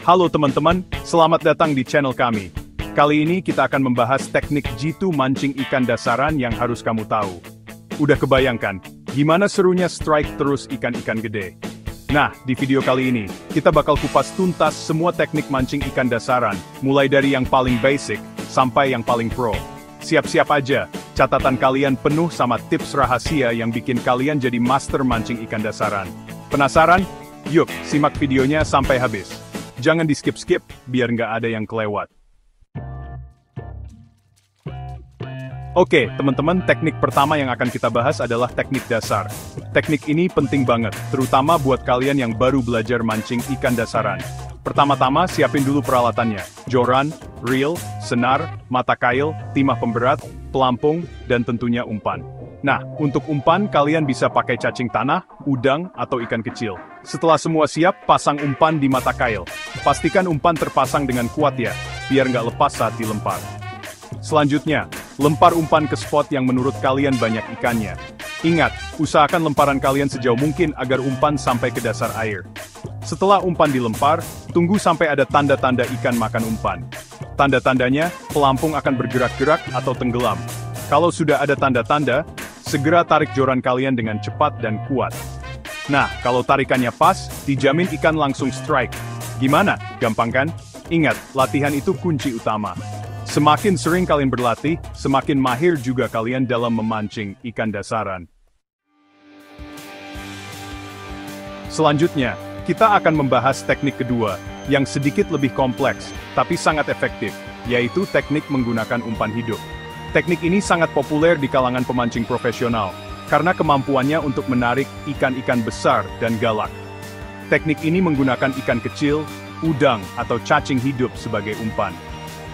Halo teman-teman, selamat datang di channel kami. Kali ini kita akan membahas teknik jitu mancing ikan dasaran yang harus kamu tahu. Udah kebayangkan, gimana serunya strike terus ikan-ikan gede? Nah, di video kali ini, kita bakal kupas tuntas semua teknik mancing ikan dasaran, mulai dari yang paling basic, sampai yang paling pro. Siap-siap aja, catatan kalian penuh sama tips rahasia yang bikin kalian jadi master mancing ikan dasaran. Penasaran? Yuk, simak videonya sampai habis. Jangan di skip-skip, biar nggak ada yang kelewat. Oke, teman-teman, teknik pertama yang akan kita bahas adalah teknik dasar. Teknik ini penting banget, terutama buat kalian yang baru belajar mancing ikan dasaran. Pertama-tama, siapin dulu peralatannya. Joran, reel, senar, mata kail, timah pemberat, pelampung, dan tentunya umpan. Nah, untuk umpan, kalian bisa pakai cacing tanah, udang, atau ikan kecil. Setelah semua siap, pasang umpan di mata kail. Pastikan umpan terpasang dengan kuat ya, biar nggak lepas saat dilempar. Selanjutnya, lempar umpan ke spot yang menurut kalian banyak ikannya. Ingat, usahakan lemparan kalian sejauh mungkin agar umpan sampai ke dasar air. Setelah umpan dilempar, tunggu sampai ada tanda-tanda ikan makan umpan. Tanda-tandanya, pelampung akan bergerak-gerak atau tenggelam. Kalau sudah ada tanda-tanda, segera tarik joran kalian dengan cepat dan kuat. Nah, kalau tarikannya pas, dijamin ikan langsung strike. Gimana? Gampang kan? Ingat, latihan itu kunci utama. Semakin sering kalian berlatih, semakin mahir juga kalian dalam memancing ikan dasaran. Selanjutnya, kita akan membahas teknik kedua, yang sedikit lebih kompleks, tapi sangat efektif, yaitu teknik menggunakan umpan hidup. Teknik ini sangat populer di kalangan pemancing profesional, karena kemampuannya untuk menarik ikan-ikan besar dan galak. Teknik ini menggunakan ikan kecil, udang, atau cacing hidup sebagai umpan.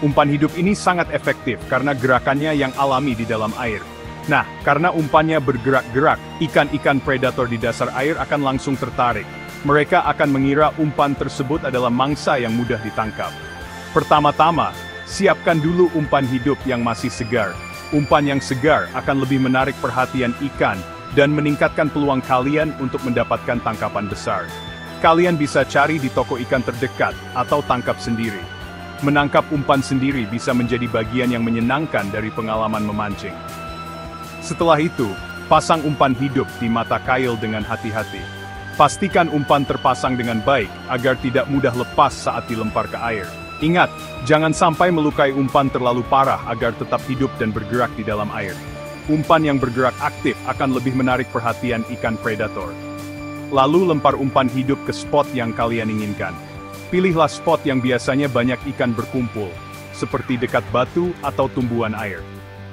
Umpan hidup ini sangat efektif karena gerakannya yang alami di dalam air. Nah, karena umpannya bergerak-gerak, ikan-ikan predator di dasar air akan langsung tertarik. Mereka akan mengira umpan tersebut adalah mangsa yang mudah ditangkap. Pertama-tama, siapkan dulu umpan hidup yang masih segar. Umpan yang segar akan lebih menarik perhatian ikan dan meningkatkan peluang kalian untuk mendapatkan tangkapan besar. Kalian bisa cari di toko ikan terdekat atau tangkap sendiri. Menangkap umpan sendiri bisa menjadi bagian yang menyenangkan dari pengalaman memancing. Setelah itu, pasang umpan hidup di mata kail dengan hati-hati. Pastikan umpan terpasang dengan baik agar tidak mudah lepas saat dilempar ke air. Ingat, jangan sampai melukai umpan terlalu parah agar tetap hidup dan bergerak di dalam air. Umpan yang bergerak aktif akan lebih menarik perhatian ikan predator. Lalu lempar umpan hidup ke spot yang kalian inginkan. Pilihlah spot yang biasanya banyak ikan berkumpul, seperti dekat batu atau tumbuhan air.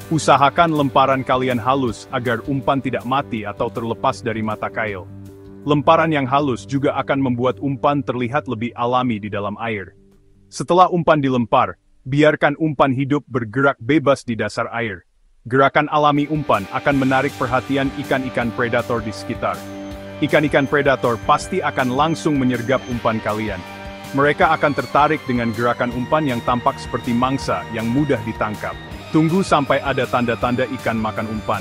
Usahakan lemparan kalian halus agar umpan tidak mati atau terlepas dari mata kail. Lemparan yang halus juga akan membuat umpan terlihat lebih alami di dalam air. Setelah umpan dilempar, biarkan umpan hidup bergerak bebas di dasar air. Gerakan alami umpan akan menarik perhatian ikan-ikan predator di sekitar. Ikan-ikan predator pasti akan langsung menyergap umpan kalian. Mereka akan tertarik dengan gerakan umpan yang tampak seperti mangsa yang mudah ditangkap. Tunggu sampai ada tanda-tanda ikan makan umpan.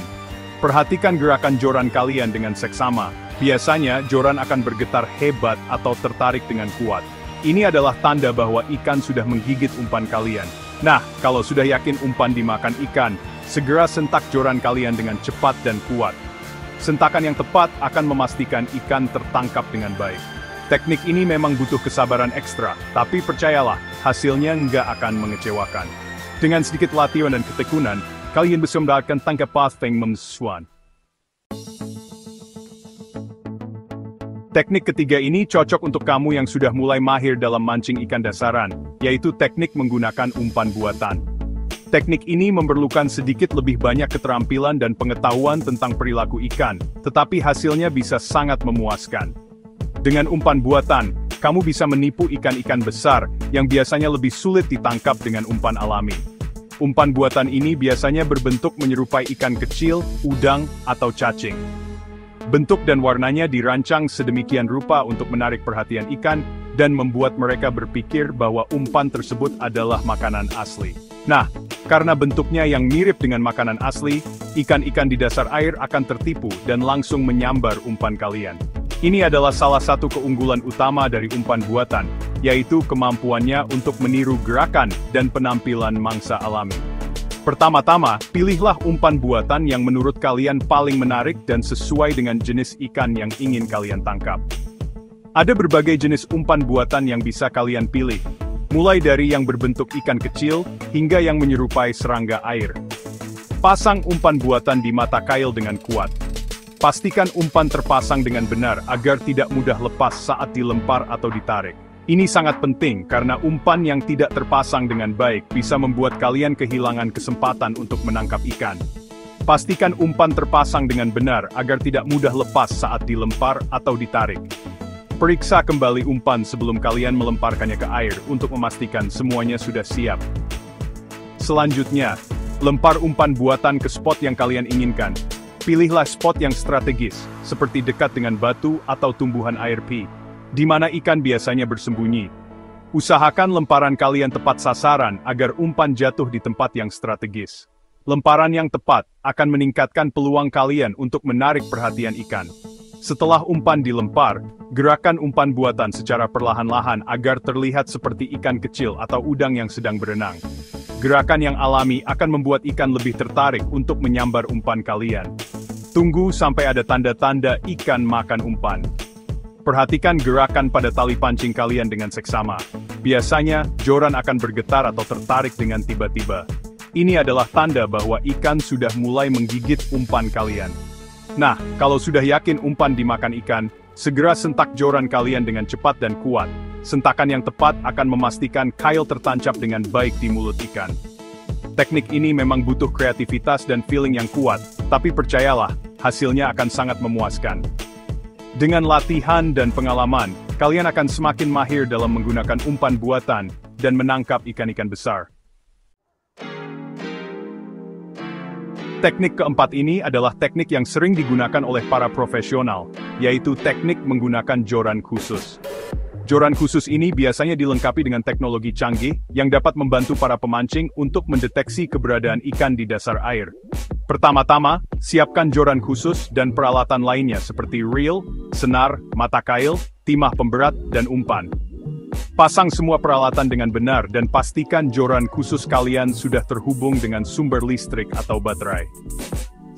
Perhatikan gerakan joran kalian dengan seksama. Biasanya, joran akan bergetar hebat atau tertarik dengan kuat. Ini adalah tanda bahwa ikan sudah menggigit umpan kalian. Nah, kalau sudah yakin umpan dimakan ikan, segera sentak joran kalian dengan cepat dan kuat. Sentakan yang tepat akan memastikan ikan tertangkap dengan baik. Teknik ini memang butuh kesabaran ekstra, tapi percayalah, hasilnya nggak akan mengecewakan. Dengan sedikit latihan dan ketekunan, kalian bisa mendapatkan tangkapan memesuan. Teknik ketiga ini cocok untuk kamu yang sudah mulai mahir dalam mancing ikan dasaran, yaitu teknik menggunakan umpan buatan. Teknik ini memerlukan sedikit lebih banyak keterampilan dan pengetahuan tentang perilaku ikan, tetapi hasilnya bisa sangat memuaskan. Dengan umpan buatan, kamu bisa menipu ikan-ikan besar yang biasanya lebih sulit ditangkap dengan umpan alami. Umpan buatan ini biasanya berbentuk menyerupai ikan kecil, udang, atau cacing. Bentuk dan warnanya dirancang sedemikian rupa untuk menarik perhatian ikan dan membuat mereka berpikir bahwa umpan tersebut adalah makanan asli. Nah, karena bentuknya yang mirip dengan makanan asli, ikan-ikan di dasar air akan tertipu dan langsung menyambar umpan kalian. Ini adalah salah satu keunggulan utama dari umpan buatan, yaitu kemampuannya untuk meniru gerakan dan penampilan mangsa alami. Pertama-tama, pilihlah umpan buatan yang menurut kalian paling menarik dan sesuai dengan jenis ikan yang ingin kalian tangkap. Ada berbagai jenis umpan buatan yang bisa kalian pilih, mulai dari yang berbentuk ikan kecil, hingga yang menyerupai serangga air. Pasang umpan buatan di mata kail dengan kuat. Pastikan umpan terpasang dengan benar agar tidak mudah lepas saat dilempar atau ditarik. Ini sangat penting karena umpan yang tidak terpasang dengan baik bisa membuat kalian kehilangan kesempatan untuk menangkap ikan. Pastikan umpan terpasang dengan benar agar tidak mudah lepas saat dilempar atau ditarik. Periksa kembali umpan sebelum kalian melemparkannya ke air untuk memastikan semuanya sudah siap. Selanjutnya, lempar umpan buatan ke spot yang kalian inginkan. Pilihlah spot yang strategis, seperti dekat dengan batu atau tumbuhan air pi, di mana ikan biasanya bersembunyi. Usahakan lemparan kalian tepat sasaran agar umpan jatuh di tempat yang strategis. Lemparan yang tepat akan meningkatkan peluang kalian untuk menarik perhatian ikan. Setelah umpan dilempar, gerakan umpan buatan secara perlahan-lahan agar terlihat seperti ikan kecil atau udang yang sedang berenang. Gerakan yang alami akan membuat ikan lebih tertarik untuk menyambar umpan kalian. Tunggu sampai ada tanda-tanda ikan makan umpan. Perhatikan gerakan pada tali pancing kalian dengan seksama. Biasanya, joran akan bergetar atau tertarik dengan tiba-tiba. Ini adalah tanda bahwa ikan sudah mulai menggigit umpan kalian. Nah, kalau sudah yakin umpan dimakan ikan, segera sentak joran kalian dengan cepat dan kuat. Sentakan yang tepat akan memastikan kail tertancap dengan baik di mulut ikan. Teknik ini memang butuh kreativitas dan feeling yang kuat, tapi percayalah, hasilnya akan sangat memuaskan. Dengan latihan dan pengalaman, kalian akan semakin mahir dalam menggunakan umpan buatan dan menangkap ikan-ikan besar. Teknik keempat ini adalah teknik yang sering digunakan oleh para profesional, yaitu teknik menggunakan joran khusus. Joran khusus ini biasanya dilengkapi dengan teknologi canggih yang dapat membantu para pemancing untuk mendeteksi keberadaan ikan di dasar air. Pertama-tama, siapkan joran khusus dan peralatan lainnya seperti reel, senar, mata kail, timah pemberat, dan umpan. Pasang semua peralatan dengan benar dan pastikan joran khusus kalian sudah terhubung dengan sumber listrik atau baterai.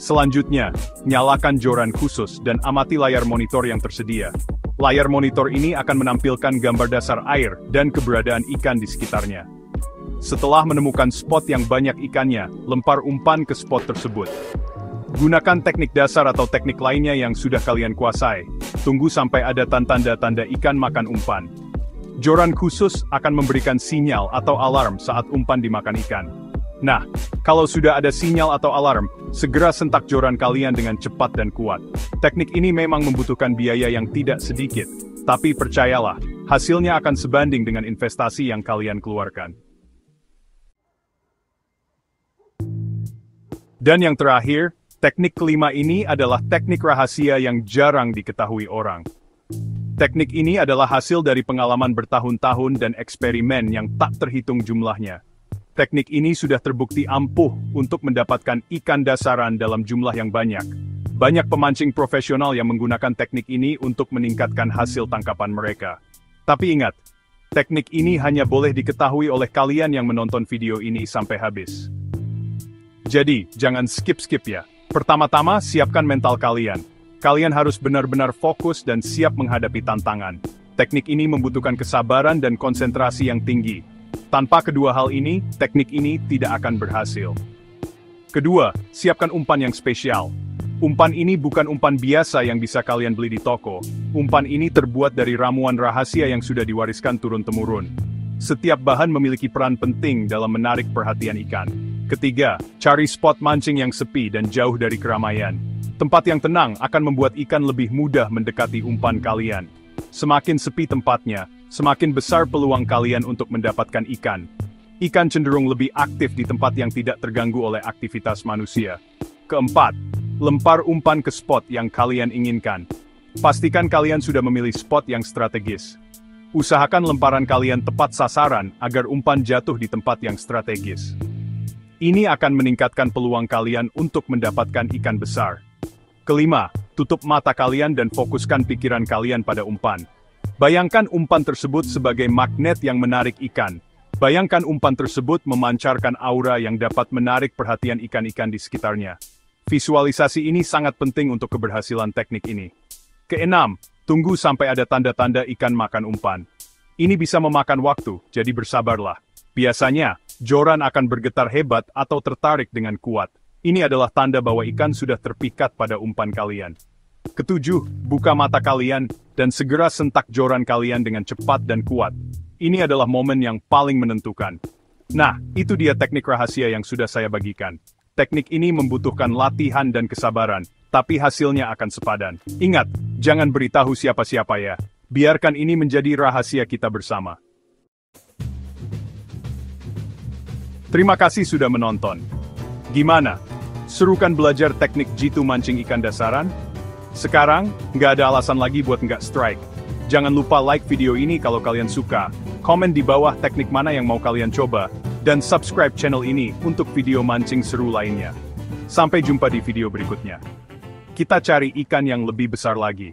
Selanjutnya, nyalakan joran khusus dan amati layar monitor yang tersedia. Layar monitor ini akan menampilkan gambar dasar air dan keberadaan ikan di sekitarnya. Setelah menemukan spot yang banyak ikannya, lempar umpan ke spot tersebut. Gunakan teknik dasar atau teknik lainnya yang sudah kalian kuasai. Tunggu sampai ada tanda-tanda ikan makan umpan. Joran khusus akan memberikan sinyal atau alarm saat umpan dimakan ikan. Nah, kalau sudah ada sinyal atau alarm, segera sentak joran kalian dengan cepat dan kuat. Teknik ini memang membutuhkan biaya yang tidak sedikit, tapi percayalah, hasilnya akan sebanding dengan investasi yang kalian keluarkan. Dan yang terakhir, teknik kelima ini adalah teknik rahasia yang jarang diketahui orang. Teknik ini adalah hasil dari pengalaman bertahun-tahun dan eksperimen yang tak terhitung jumlahnya. Teknik ini sudah terbukti ampuh untuk mendapatkan ikan dasaran dalam jumlah yang banyak. Banyak pemancing profesional yang menggunakan teknik ini untuk meningkatkan hasil tangkapan mereka. Tapi ingat, teknik ini hanya boleh diketahui oleh kalian yang menonton video ini sampai habis. Jadi, jangan skip-skip ya. Pertama-tama, siapkan mental kalian. Kalian harus benar-benar fokus dan siap menghadapi tantangan. Teknik ini membutuhkan kesabaran dan konsentrasi yang tinggi. Tanpa kedua hal ini, teknik ini tidak akan berhasil. Kedua, siapkan umpan yang spesial. Umpan ini bukan umpan biasa yang bisa kalian beli di toko. Umpan ini terbuat dari ramuan rahasia yang sudah diwariskan turun-temurun. Setiap bahan memiliki peran penting dalam menarik perhatian ikan. Ketiga, cari spot mancing yang sepi dan jauh dari keramaian. Tempat yang tenang akan membuat ikan lebih mudah mendekati umpan kalian. Semakin sepi tempatnya, semakin besar peluang kalian untuk mendapatkan ikan. Ikan cenderung lebih aktif di tempat yang tidak terganggu oleh aktivitas manusia. Keempat, lempar umpan ke spot yang kalian inginkan. Pastikan kalian sudah memilih spot yang strategis. Usahakan lemparan kalian tepat sasaran agar umpan jatuh di tempat yang strategis. Ini akan meningkatkan peluang kalian untuk mendapatkan ikan besar. Kelima, Tutup mata kalian dan fokuskan pikiran kalian pada umpan. Bayangkan umpan tersebut sebagai magnet yang menarik ikan. Bayangkan umpan tersebut memancarkan aura yang dapat menarik perhatian ikan-ikan di sekitarnya. Visualisasi ini sangat penting untuk keberhasilan teknik ini. Keenam, tunggu sampai ada tanda-tanda ikan makan umpan. Ini bisa memakan waktu, jadi bersabarlah. Biasanya, joran akan bergetar hebat atau tertarik dengan kuat. Ini adalah tanda bahwa ikan sudah terpikat pada umpan kalian. Ketujuh, buka mata kalian, dan segera sentak joran kalian dengan cepat dan kuat. Ini adalah momen yang paling menentukan. Nah, itu dia teknik rahasia yang sudah saya bagikan. Teknik ini membutuhkan latihan dan kesabaran, tapi hasilnya akan sepadan. Ingat, jangan beritahu siapa-siapa ya. Biarkan ini menjadi rahasia kita bersama. Terima kasih sudah menonton. Gimana? Seru kan belajar teknik jitu mancing ikan dasaran? Sekarang, nggak ada alasan lagi buat nggak strike. Jangan lupa like video ini kalau kalian suka, komen di bawah teknik mana yang mau kalian coba, dan subscribe channel ini untuk video mancing seru lainnya. Sampai jumpa di video berikutnya. Kita cari ikan yang lebih besar lagi.